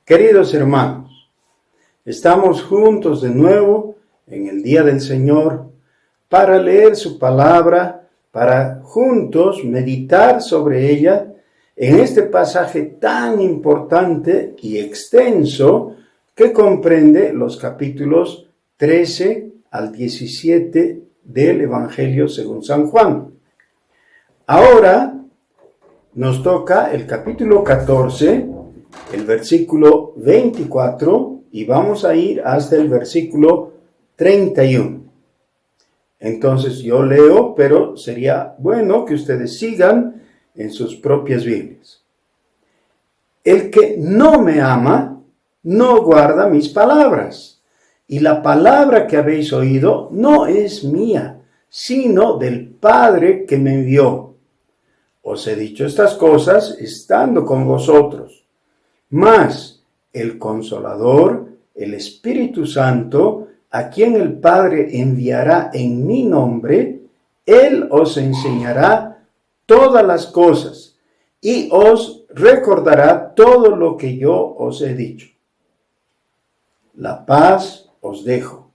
Queridos hermanos, estamos juntos de nuevo en el día del Señor para leer su palabra, para juntos meditar sobre ella en este pasaje tan importante y extenso que comprende los capítulos 13 al 17 del Evangelio según San Juan. Ahora nos toca el capítulo 14, el versículo 24, y vamos a ir hasta el versículo 31. Entonces yo leo, pero sería bueno que ustedes sigan en sus propias Biblias. El que no me ama, no guarda mis palabras, y la palabra que habéis oído no es mía, sino del Padre que me envió. Os he dicho estas cosas estando con vosotros. Mas el Consolador, el Espíritu Santo, a quien el Padre enviará en mi nombre, Él os enseñará todas las cosas y os recordará todo lo que yo os he dicho. La paz os dejo,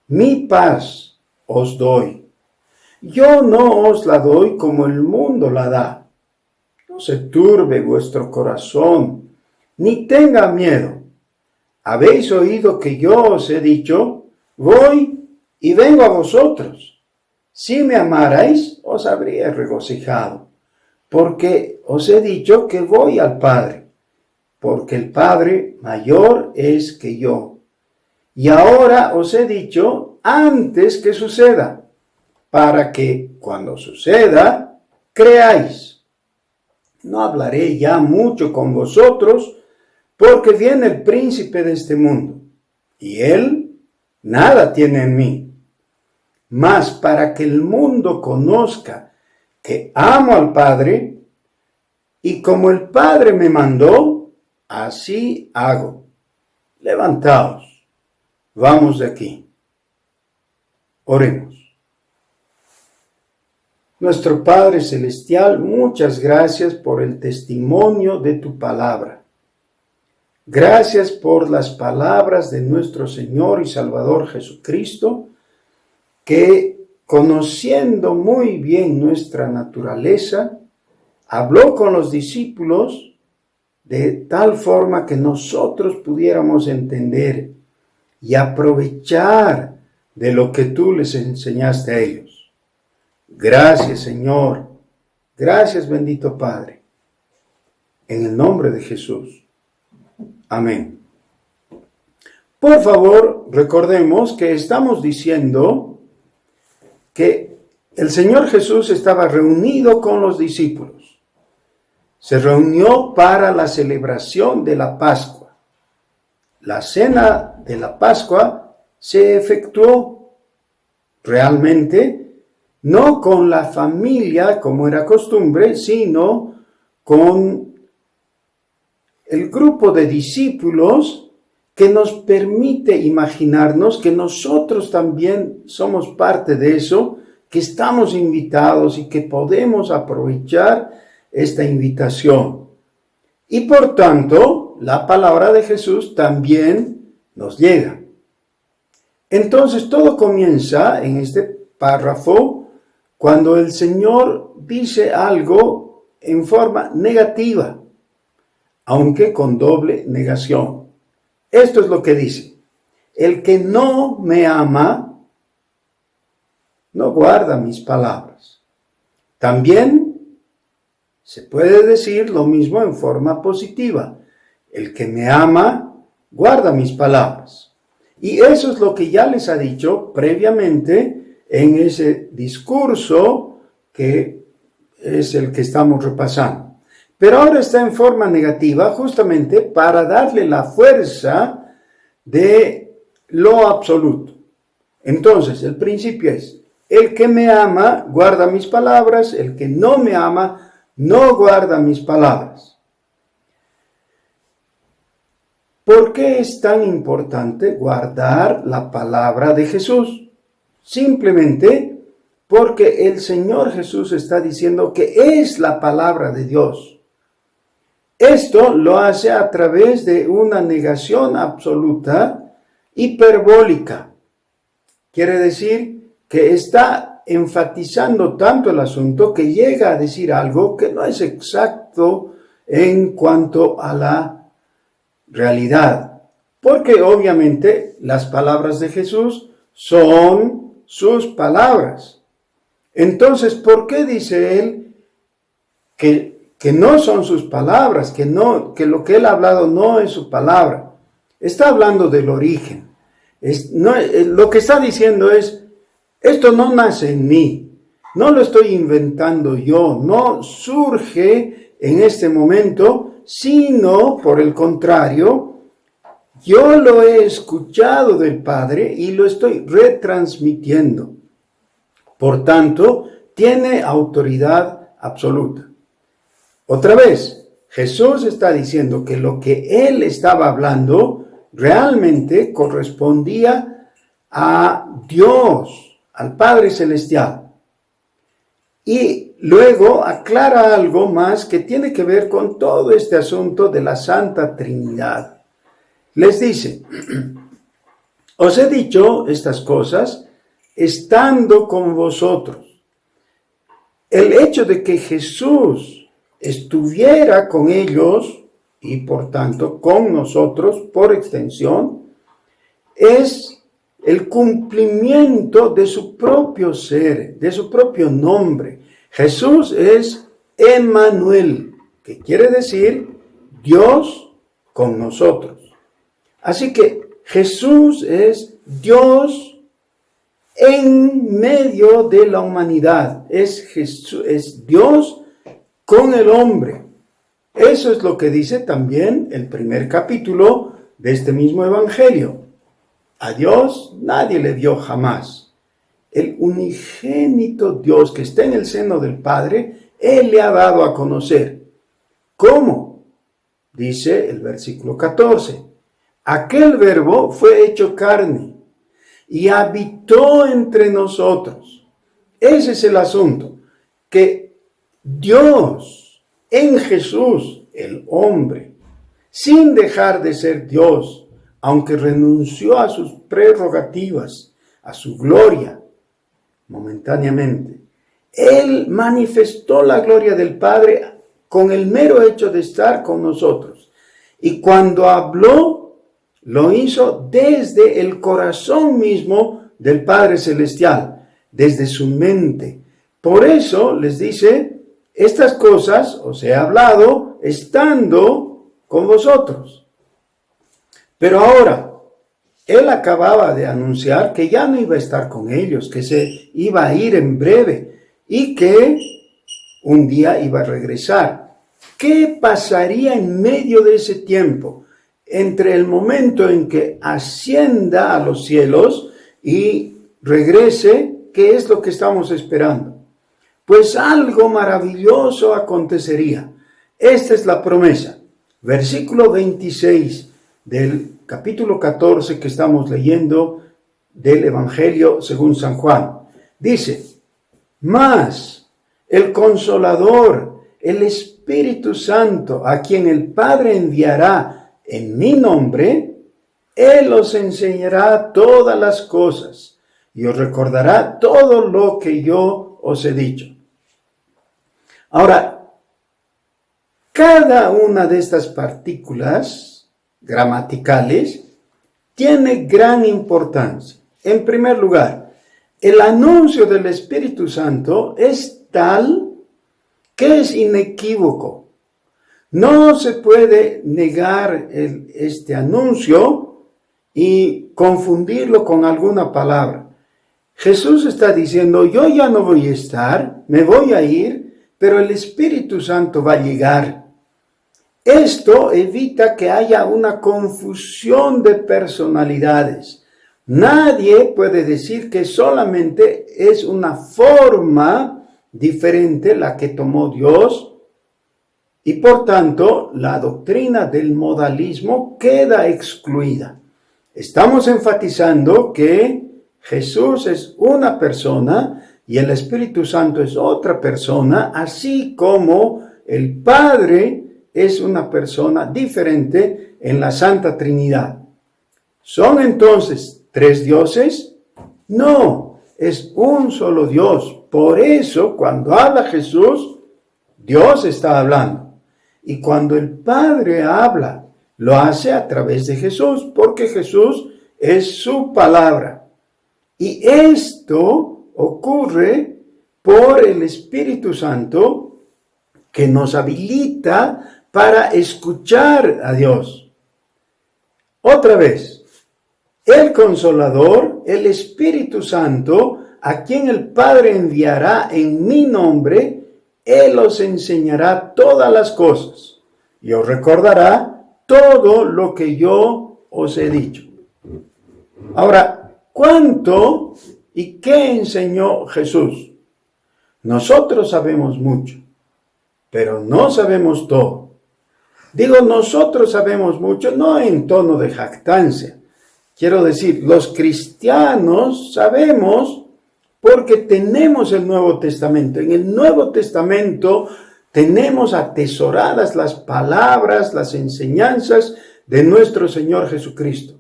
mi paz os doy. Yo no os la doy como el mundo la da. No se turbe vuestro corazón, ni tenga miedo. Habéis oído que yo os he dicho, voy y vengo a vosotros. Si me amarais, os habría regocijado, porque os he dicho que voy al Padre, porque el Padre mayor es que yo. Y ahora os he dicho antes que suceda, para que cuando suceda, creáis. No hablaré ya mucho con vosotros, porque viene el príncipe de este mundo, y él nada tiene en mí. Mas para que el mundo conozca que amo al Padre, y como el Padre me mandó, así hago. Levantaos, vamos de aquí. Oremos. Nuestro Padre Celestial, muchas gracias por el testimonio de tu palabra. Gracias por las palabras de nuestro Señor y Salvador Jesucristo, que conociendo muy bien nuestra naturaleza, habló con los discípulos de tal forma que nosotros pudiéramos entender y aprovechar de lo que tú les enseñaste a ellos. Gracias, Señor. Gracias, bendito Padre. En el nombre de Jesús. Amén. Por favor, recordemos que estamos diciendo que el Señor Jesús estaba reunido con los discípulos. Se reunió para la celebración de la Pascua. La cena de la Pascua se efectuó realmente no con la familia como era costumbre, sino con el grupo de discípulos que nos permite imaginarnos que nosotros también somos parte de eso, que estamos invitados y que podemos aprovechar esta invitación. Y por tanto, la palabra de Jesús también nos llega. Entonces todo comienza en este párrafo cuando el Señor dice algo en forma negativa, aunque con doble negación. Esto es lo que dice: el que no me ama, no guarda mis palabras. También se puede decir lo mismo en forma positiva: el que me ama, guarda mis palabras. Y eso es lo que ya les ha dicho previamente en ese discurso que es el que estamos repasando. Pero ahora está en forma negativa justamente para darle la fuerza de lo absoluto. Entonces, el principio es: el que me ama, guarda mis palabras; el que no me ama, no guarda mis palabras. ¿Por qué es tan importante guardar la palabra de Jesús? Simplemente porque el Señor Jesús está diciendo que es la palabra de Dios. Esto lo hace a través de una negación absoluta hiperbólica. Quiere decir que está enfatizando tanto el asunto que llega a decir algo que no es exacto en cuanto a la realidad. Porque obviamente las palabras de Jesús son sus palabras. Entonces, ¿por qué dice él que no son sus palabras, que lo que él ha hablado no es su palabra? Está hablando del origen. Lo que está diciendo es, esto no nace en mí, no lo estoy inventando yo, no surge en este momento, sino por el contrario, yo lo he escuchado del Padre y lo estoy retransmitiendo. Por tanto, tiene autoridad absoluta. Otra vez, Jesús está diciendo que lo que él estaba hablando realmente correspondía a Dios, al Padre Celestial. Y luego aclara algo más que tiene que ver con todo este asunto de la Santa Trinidad. Les dice, os he dicho estas cosas estando con vosotros. El hecho de que Jesús estuviera con ellos y por tanto con nosotros por extensión es el cumplimiento de su propio ser, de su propio nombre. Jesús es Emmanuel, que quiere decir Dios con nosotros. Así que Jesús es Dios en medio de la humanidad. Es Dios con el hombre. Eso es lo que dice también el primer capítulo de este mismo evangelio. A Dios nadie le dio jamás. El unigénito Dios que está en el seno del Padre, Él le ha dado a conocer. ¿Cómo? Dice el versículo 14. Aquel verbo fue hecho carne y habitó entre nosotros. Ese es el asunto, que Dios en Jesús, el hombre, sin dejar de ser Dios, aunque renunció a sus prerrogativas, a su gloria, momentáneamente, Él manifestó la gloria del Padre con el mero hecho de estar con nosotros. Y cuando habló, lo hizo desde el corazón mismo del Padre Celestial, desde su mente. Por eso les dice, estas cosas os he hablado estando con vosotros. Pero ahora, él acababa de anunciar que ya no iba a estar con ellos, que se iba a ir en breve y que un día iba a regresar. ¿Qué pasaría en medio de ese tiempo? Entre el momento en que ascienda a los cielos y regrese, ¿qué es lo que estamos esperando? Pues algo maravilloso acontecería. Esta es la promesa. Versículo 26 del capítulo 14 que estamos leyendo del Evangelio según San Juan. Dice, mas el Consolador, el Espíritu Santo, a quien el Padre enviará en mi nombre, Él os enseñará todas las cosas y os recordará todo lo que yo os he dicho. Ahora, cada una de estas partículas gramaticales tiene gran importancia. En primer lugar, el anuncio del Espíritu Santo es tal que es inequívoco. No se puede negar este anuncio y confundirlo con alguna palabra. Jesús está diciendo, yo ya no voy a estar, me voy a ir, pero el Espíritu Santo va a llegar. Esto evita que haya una confusión de personalidades. Nadie puede decir que solamente es una forma diferente la que tomó Dios y por tanto la doctrina del modalismo queda excluida. Estamos enfatizando que Jesús es una persona y el Espíritu Santo es otra persona, así como el Padre es una persona diferente en la Santa Trinidad. ¿Son entonces tres dioses? No, es un solo Dios. Por eso, cuando habla Jesús, Dios está hablando. Y cuando el Padre habla, lo hace a través de Jesús, porque Jesús es su palabra. Y esto ocurre por el Espíritu Santo que nos habilita para escuchar a Dios. Otra vez, el Consolador, el Espíritu Santo, a quien el Padre enviará en mi nombre, Él os enseñará todas las cosas y os recordará todo lo que yo os he dicho. Ahora, ¿cuánto y qué enseñó Jesús? Nosotros sabemos mucho, pero no sabemos todo. Digo, nosotros sabemos mucho, no en tono de jactancia. Quiero decir, los cristianos sabemos porque tenemos el Nuevo Testamento. En el Nuevo Testamento tenemos atesoradas las palabras, las enseñanzas de nuestro Señor Jesucristo.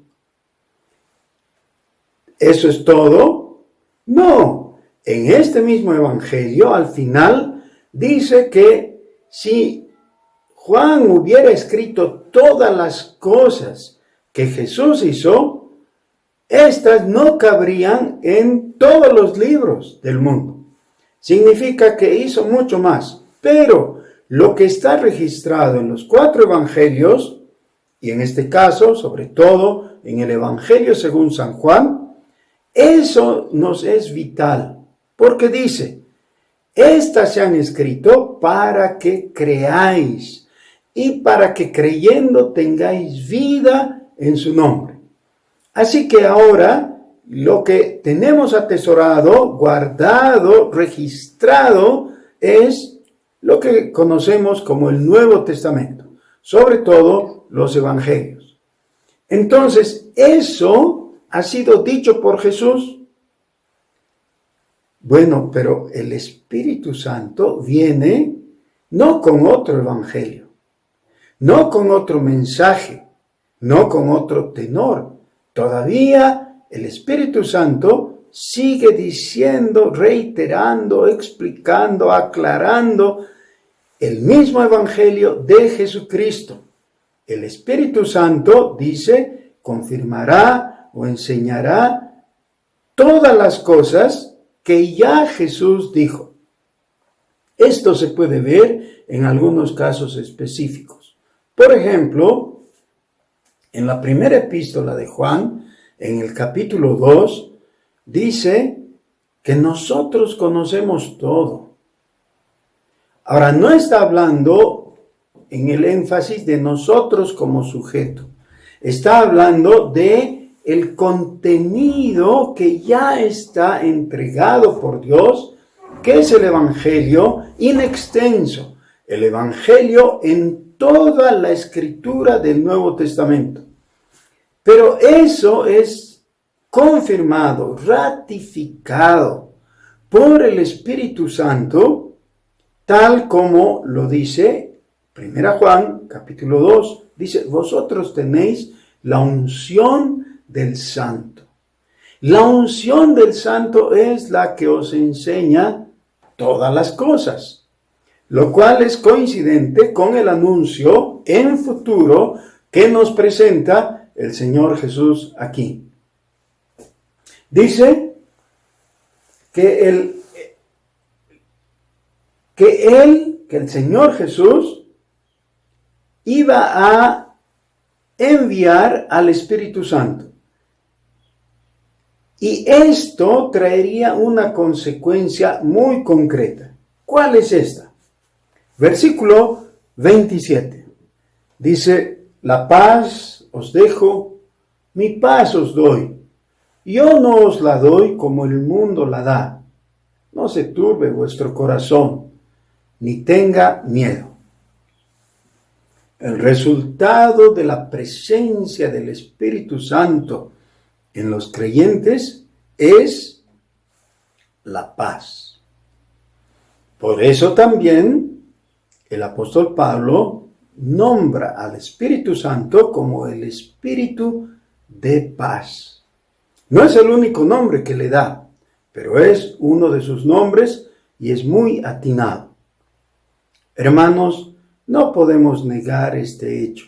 ¿Eso es todo? No. En este mismo Evangelio, al final, dice que si Juan hubiera escrito todas las cosas que Jesús hizo, estas no cabrían en todos los libros del mundo. Significa que hizo mucho más. Pero lo que está registrado en los 4 evangelios, y en este caso, sobre todo, en el Evangelio según San Juan, eso nos es vital. Porque dice, estas se han escrito para que creáis y para que creyendo tengáis vida en su nombre. Así que ahora lo que tenemos atesorado, guardado, registrado, es lo que conocemos como el Nuevo Testamento, sobre todo los Evangelios. Entonces, eso ha sido dicho por Jesús. Bueno, pero el Espíritu Santo viene no con otro Evangelio, no con otro mensaje, no con otro tenor. Todavía el Espíritu Santo sigue diciendo, reiterando, explicando, aclarando el mismo Evangelio de Jesucristo. El Espíritu Santo dice, confirmará o enseñará todas las cosas que ya Jesús dijo. Esto se puede ver en algunos casos específicos. Por ejemplo, en la primera epístola de Juan, en el capítulo 2, dice que nosotros conocemos todo. Ahora, no está hablando en el énfasis de nosotros como sujeto. Está hablando de el contenido que ya está entregado por Dios, que es el Evangelio in extenso, el Evangelio en toda la escritura del Nuevo Testamento. Pero eso es confirmado, ratificado por el Espíritu Santo, tal como lo dice 1 Juan, capítulo 2. Dice, vosotros tenéis la unción del Santo. La unción del Santo es la que os enseña todas las cosas, lo cual es coincidente con el anuncio en futuro que nos presenta el Señor Jesús aquí. Dice que el Señor Jesús iba a enviar al Espíritu Santo. Y esto traería una consecuencia muy concreta. ¿Cuál es esta? Versículo 27. Dice, la paz os dejo, mi paz os doy. Yo no os la doy como el mundo la da. No se turbe vuestro corazón, ni tenga miedo. El resultado de la presencia del Espíritu Santo en los creyentes es la paz. Por eso también el apóstol Pablo nombra al Espíritu Santo como el Espíritu de paz. No es el único nombre que le da, pero es uno de sus nombres y es muy atinado. Hermanos, no podemos negar este hecho.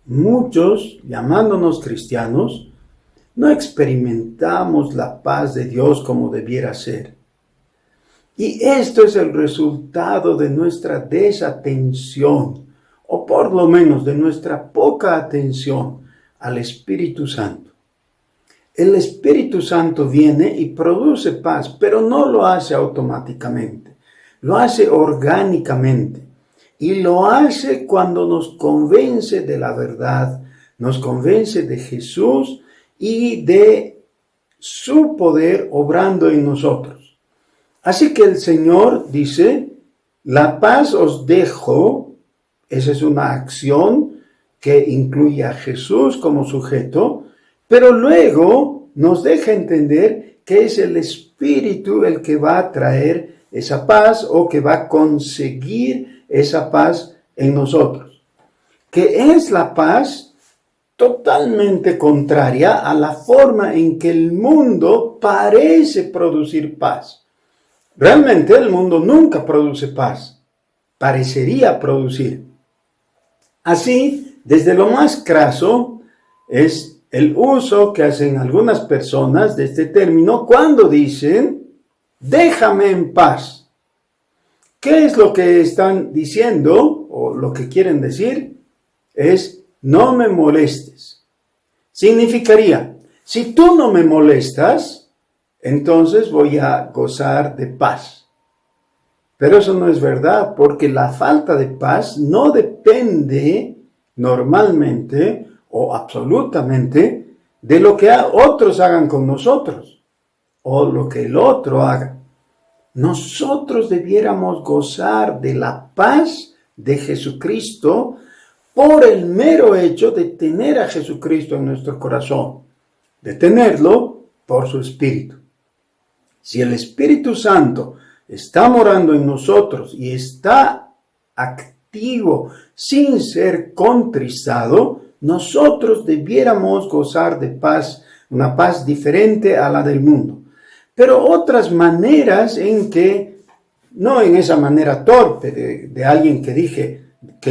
Muchos, llamándonos cristianos, no experimentamos la paz de Dios como debiera ser. Y esto es el resultado de nuestra desatención, o por lo menos de nuestra poca atención al Espíritu Santo. El Espíritu Santo viene y produce paz, pero no lo hace automáticamente, lo hace orgánicamente. Y lo hace cuando nos convence de la verdad, nos convence de Jesús y de su poder obrando en nosotros. Así que el Señor dice, la paz os dejo. Esa es una acción que incluye a Jesús como sujeto, pero luego nos deja entender que es el Espíritu el que va a traer esa paz o que va a conseguir esa paz en nosotros. Que es la paz totalmente contraria a la forma en que el mundo parece producir paz. Realmente el mundo nunca produce paz, parecería producir. Así, desde lo más craso, es el uso que hacen algunas personas de este término cuando dicen, déjame en paz. ¿Qué es lo que están diciendo o lo que quieren decir? Es, no me molestes. Significaría, si tú no me molestas, entonces voy a gozar de paz. Pero eso no es verdad, porque la falta de paz no depende normalmente o absolutamente de lo que otros hagan con nosotros o lo que el otro haga. Nosotros debiéramos gozar de la paz de Jesucristo por el mero hecho de tener a Jesucristo en nuestro corazón, de tenerlo por su Espíritu. Si el Espíritu Santo está morando en nosotros y está activo sin ser contristado, nosotros debiéramos gozar de paz, una paz diferente a la del mundo. Pero otras maneras en que, no en esa manera torpe de alguien que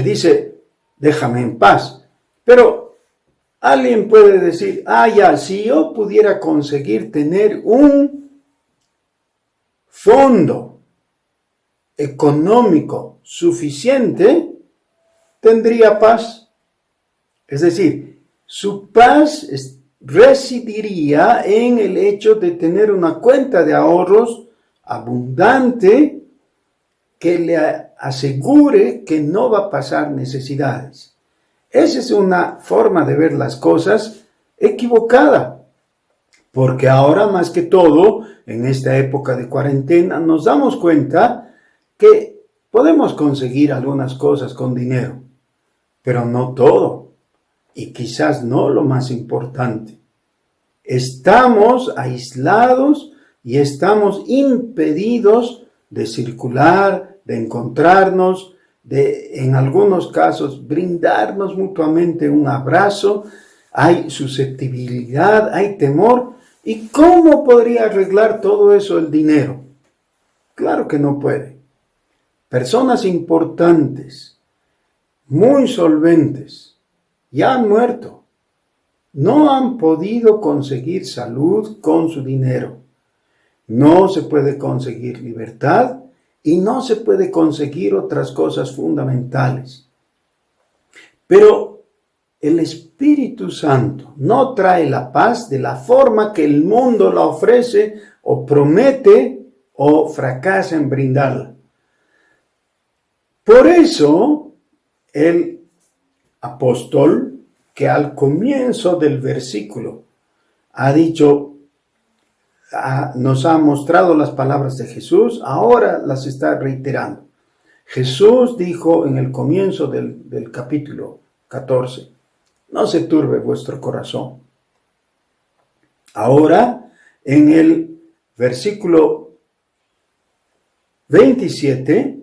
dice, déjame en paz, pero alguien puede decir, ya, si yo pudiera conseguir tener un fondo económico suficiente, tendría paz. Es decir, su paz residiría en el hecho de tener una cuenta de ahorros abundante que le asegure que no va a pasar necesidades. Esa es una forma de ver las cosas equivocada, porque ahora más que todo, en esta época de cuarentena, nos damos cuenta que podemos conseguir algunas cosas con dinero, pero no todo. Y quizás no lo más importante. Estamos aislados y estamos impedidos de circular, de encontrarnos, de en algunos casos brindarnos mutuamente un abrazo. Hay susceptibilidad, hay temor. ¿Y cómo podría arreglar todo eso el dinero? Claro que no puede. Personas importantes, muy solventes, ya han muerto. No han podido conseguir salud con su dinero. No se puede conseguir libertad y no se puede conseguir otras cosas fundamentales. Pero el Espíritu Santo no trae la paz de la forma que el mundo la ofrece o promete o fracasa en brindarla. Por eso, el apóstol, que al comienzo del versículo ha dicho, nos ha mostrado las palabras de Jesús, ahora las está reiterando. Jesús dijo en el comienzo del capítulo 14, no se turbe vuestro corazón. Ahora, en el versículo 27,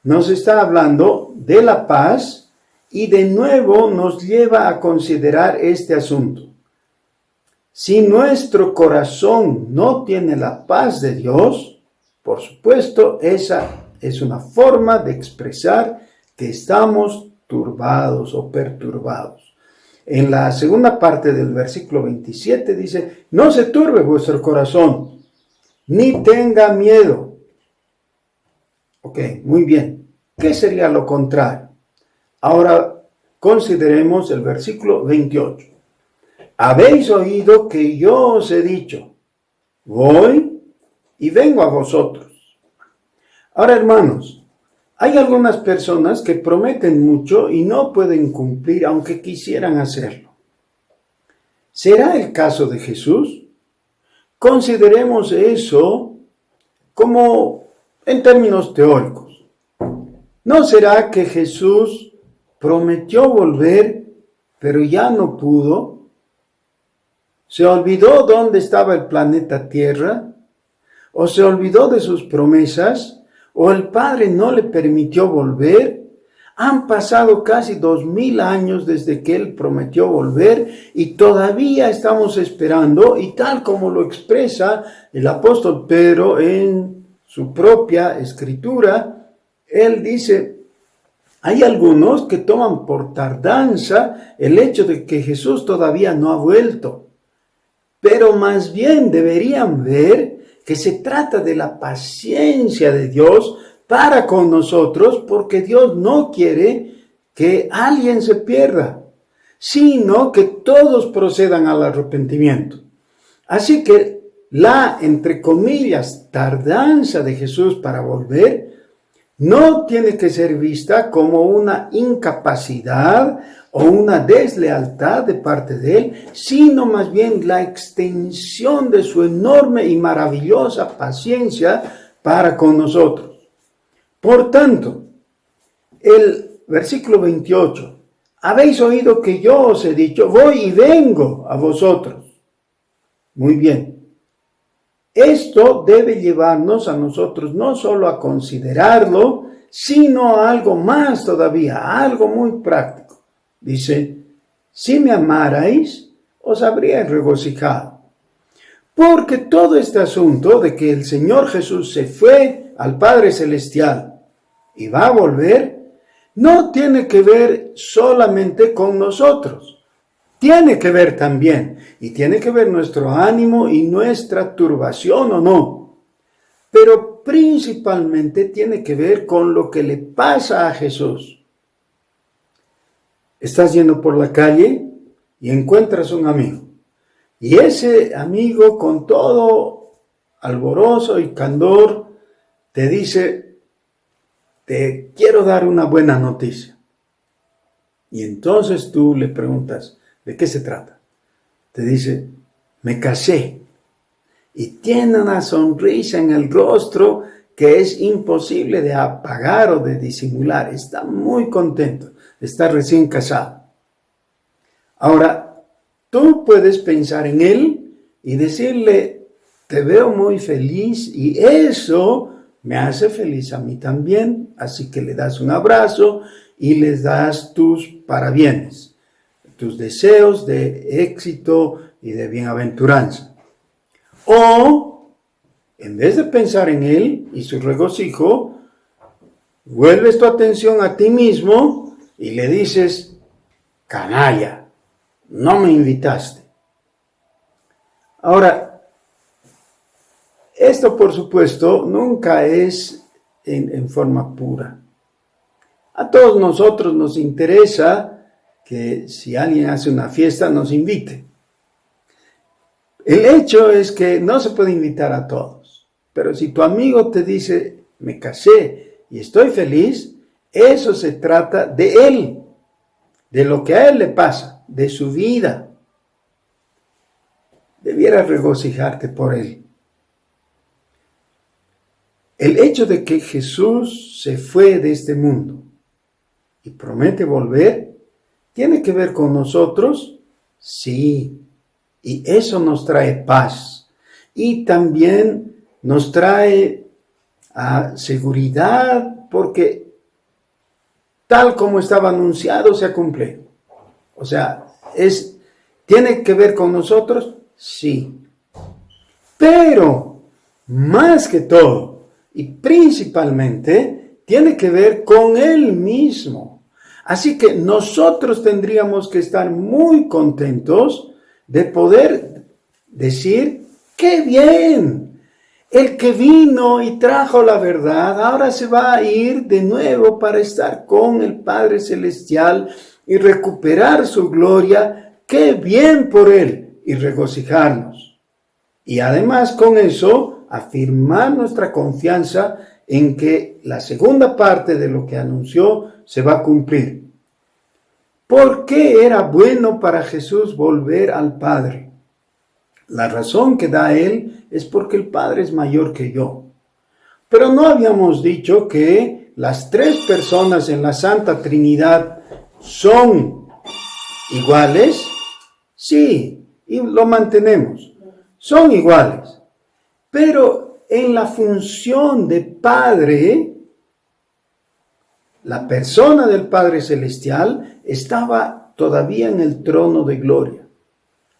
nos está hablando de la paz y de nuevo nos lleva a considerar este asunto. Si nuestro corazón no tiene la paz de Dios, por supuesto, esa es una forma de expresar que estamos turbados o perturbados. En la segunda parte del versículo 27 dice, no se turbe vuestro corazón, ni tenga miedo. Ok, muy bien. ¿Qué sería lo contrario? Ahora consideremos el versículo 28. Habéis oído que yo os he dicho, voy y vengo a vosotros. Ahora, hermanos, hay algunas personas que prometen mucho y no pueden cumplir aunque quisieran hacerlo. ¿Será el caso de Jesús? Consideremos eso como en términos teóricos. ¿No será que Jesús prometió volver, pero ya no pudo? ¿Se olvidó dónde estaba el planeta Tierra? ¿O se olvidó de sus promesas? ¿O el Padre no le permitió volver? Han pasado casi 2000 años desde que Él prometió volver y todavía estamos esperando, y tal como lo expresa el apóstol Pedro en su propia escritura, él dice, hay algunos que toman por tardanza el hecho de que Jesús todavía no ha vuelto, pero más bien deberían ver que se trata de la paciencia de Dios para con nosotros, porque Dios no quiere que alguien se pierda, sino que todos procedan al arrepentimiento. Así que la, entre comillas, tardanza de Jesús para volver no tiene que ser vista como una incapacidad o una deslealtad de parte de Él, sino más bien la extensión de su enorme y maravillosa paciencia para con nosotros. Por tanto, el versículo 28, habéis oído que yo os he dicho, voy y vengo a vosotros. Muy bien. Esto debe llevarnos a nosotros no solo a considerarlo, sino a algo más todavía, a algo muy práctico. Dice, si me amarais, os habríais regocijado. Porque todo este asunto de que el Señor Jesús se fue al Padre Celestial y va a volver, no tiene que ver solamente con nosotros. Tiene que ver también, y tiene que ver nuestro ánimo y nuestra turbación o no. Pero principalmente tiene que ver con lo que le pasa a Jesús. Estás yendo por la calle y encuentras un amigo. Y ese amigo, con todo alborozo y candor, te dice, te quiero dar una buena noticia. Y entonces tú le preguntas, ¿de qué se trata? Te dice, me casé. Y tiene una sonrisa en el rostro que es imposible de apagar o de disimular. Está muy contento, está recién casado. Ahora, tú puedes pensar en él y decirle, te veo muy feliz y eso me hace feliz a mí también. Así que le das un abrazo y les das tus parabienes, tus deseos de éxito y de bienaventuranza. O, en vez de pensar en él y su regocijo, vuelves tu atención a ti mismo y le dices, canalla, no me invitaste. Ahora, esto por supuesto nunca es en forma pura. A todos nosotros nos interesa que si alguien hace una fiesta nos invite. El hecho es que no se puede invitar a todos, pero si tu amigo te dice, me casé y estoy feliz, eso se trata de él, de lo que a él le pasa, de su vida. Debieras regocijarte por él. El hecho de que Jesús se fue de este mundo y promete volver, ¿tiene que ver con nosotros? Sí, y eso nos trae paz y también nos trae seguridad porque tal como estaba anunciado, se ha cumplido. O sea, ¿tiene que ver con nosotros? Sí. Pero, más que todo, y principalmente, tiene que ver con Él mismo. Así que nosotros tendríamos que estar muy contentos de poder decir, ¡qué bien! El que vino y trajo la verdad, ahora se va a ir de nuevo para estar con el Padre Celestial y recuperar su gloria. ¡Qué bien por Él! Y regocijarnos. Y además con eso, afirmar nuestra confianza en que la segunda parte de lo que anunció se va a cumplir. ¿Por qué era bueno para Jesús volver al Padre? La razón que da Él es porque el Padre es mayor que yo. Pero ¿no habíamos dicho que las tres personas en la Santa Trinidad son iguales? Sí, y lo mantenemos. Son iguales. Pero en la función de Padre, la persona del Padre Celestial estaba todavía en el trono de gloria.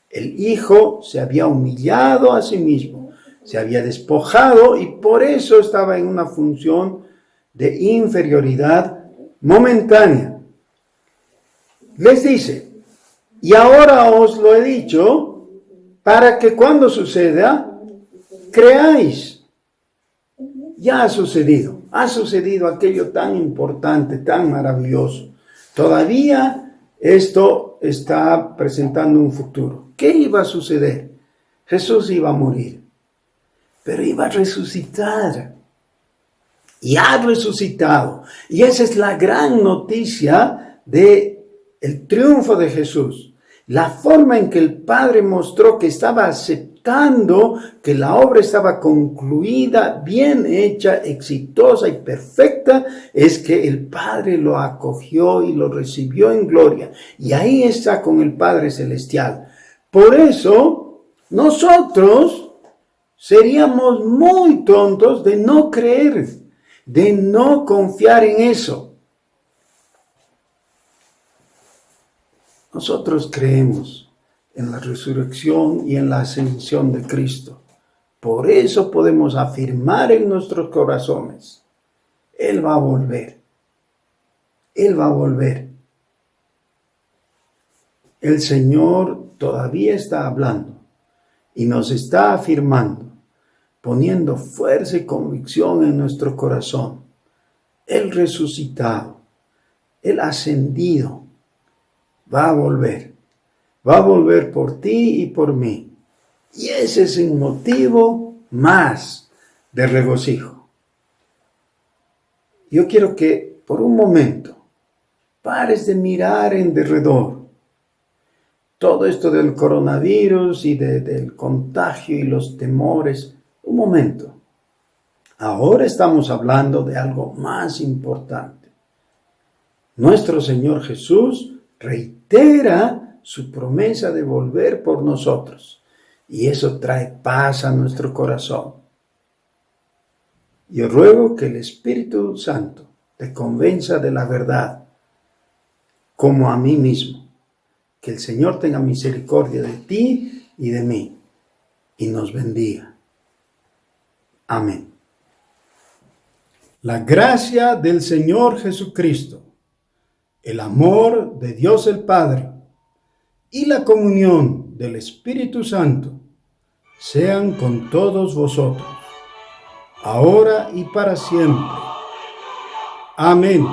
El Hijo se había humillado a sí mismo, se había despojado y por eso estaba en una función de inferioridad momentánea. Les dice, y ahora os lo he dicho, para que cuando suceda, creáis. Ya ha sucedido aquello tan importante, tan maravilloso. Todavía esto está presentando un futuro. ¿Qué iba a suceder? Jesús iba a morir, pero iba a resucitar. Y ha resucitado. Y esa es la gran noticia del triunfo de Jesús. La forma en que el Padre mostró que estaba aceptando que la obra estaba concluida, bien hecha, exitosa y perfecta, es que el Padre lo acogió y lo recibió en gloria. Y ahí está con el Padre Celestial. Por eso, nosotros seríamos muy tontos de no creer, de no confiar en eso. Nosotros creemos en la resurrección y en la ascensión de Cristo. Por eso podemos afirmar en nuestros corazones, Él va a volver. Él va a volver. El Señor todavía está hablando y nos está afirmando, poniendo fuerza y convicción en nuestro corazón. El resucitado, el ascendido, va a volver por ti y por mí. Y ese es un motivo más de regocijo. Yo quiero que por un momento pares de mirar en derredor. Todo esto del coronavirus y del contagio y los temores. Un momento. Ahora estamos hablando de algo más importante. Nuestro Señor Jesús reitera su promesa de volver por nosotros. Y eso trae paz a nuestro corazón. Yo ruego que el Espíritu Santo te convenza de la verdad, como a mí mismo. Que el Señor tenga misericordia de ti y de mí, y nos bendiga. Amén. La gracia del Señor Jesucristo, el amor de Dios el Padre y la comunión del Espíritu Santo sean con todos vosotros, ahora y para siempre. Amén.